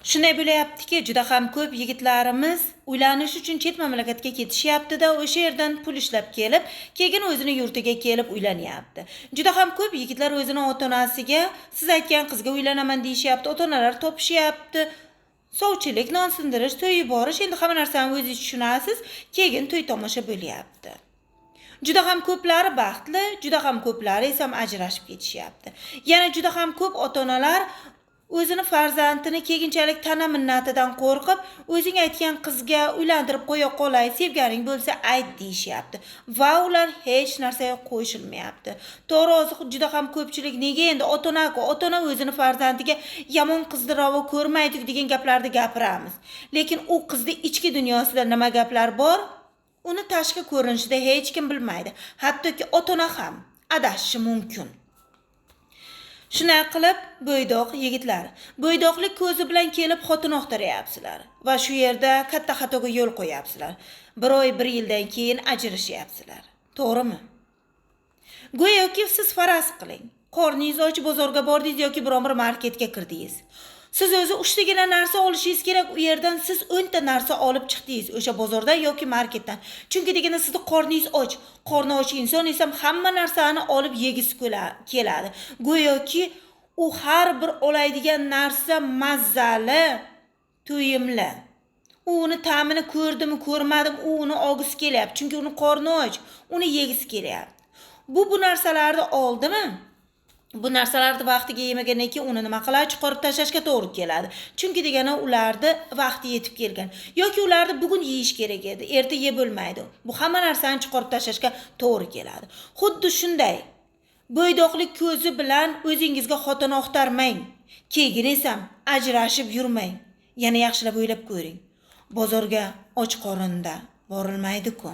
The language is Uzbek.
Shunday bo'layaptiki, juda ham ko'p yigitlarimiz uylanish uchun chet mamlakatga ketishyapti-da, o'sha yerdan pul ishlab kelib, keyin o'zini yurtiga kelib uylanyapti. Juda ham ko'p yigitlar o'zini ota-onasiga siz aytgan qizga uylanaman deyishyapti, ota-onalar topishyapti. Sovchilik, non sindirish, to'y yuborish, endi hamma narsani o'zingiz tushunasiz, keyin to'y tomosha bo'lyapti. Juda ham ko'plari baxtli, juda ham ko'plari esa ajrashib ketishyapti. Yana juda ham ko'p ota-onalar o'zini farzandini keyinchalik tana minnatidan qo'rqib, o'zing aytgan qizga uylantirib qo'ya qolay, sevganing bo'lsa ayt deyishyapti. Va ular hech narsaga qo'shilmayapti. To'g'ri, juda ham ko'pchilik nega endi ota-ona o'zini farzandiga yomon qizni ravo ko'rmaydi degan gaplarni gapiramiz. Lekin u qizning ichki dunyosida nima gaplar bor? Uni tashqi ko'rinishida hech kim bilmaydi. Hattoki ota-ona ham adashishi mumkin. Shunday qilib, bo'ydoq yigitlar, bo'ydoqlik ko'zi bilan kelib xotin oqtaryapsizlar va shu yerda katta xatoga yo'l qo'yapsizlar. Bir oy, bir yildan keyin ajrashyapsizlar. To'g'rimi? Go'yoki siz faraz qiling. Qorningiz och bozorga bordingiz yoki biron bir marketga kirdingiz. Siz o'zi 3 tagina narsa olishingiz kerak, u yerdan siz 10 ta narsa olib chiqdingiz o'sha bozordan yoki marketdan. Chunki deganda sizning qorningiz och. Qorni och inson esa hamma narsani olib yegisi keladi. Go'yoki u har bir oladigan narsa mazali, to'yimli. U uni ta'mini ko'rdimi, ko'rmadim, u uni olgisi kelyapti. Chunki uni qorni och, uni yegisi kelyapti. Bu narsalarni oldimi? Bu narsalarni vaqtiga yemagandan keyin uni nima qiladi? Chiqarib tashlashga to'g'ri keladi. Chunki degani ularni vaqti yetib kelgan. Yoki ularni bugun yeyish kerak edi, erta yeb bo'lmaydi. Bu hamma narsani chiqarib tashlashga to'g'ri keladi. Xuddi shunday. Bo'ydoqlik ko'zi bilan o'zingizga xotin oqtarmang. Keyin esa ajrashib yurmang. Yana yaxshilab o'ylab ko'ring. Bozorga och qorinda borilmaydi-ku.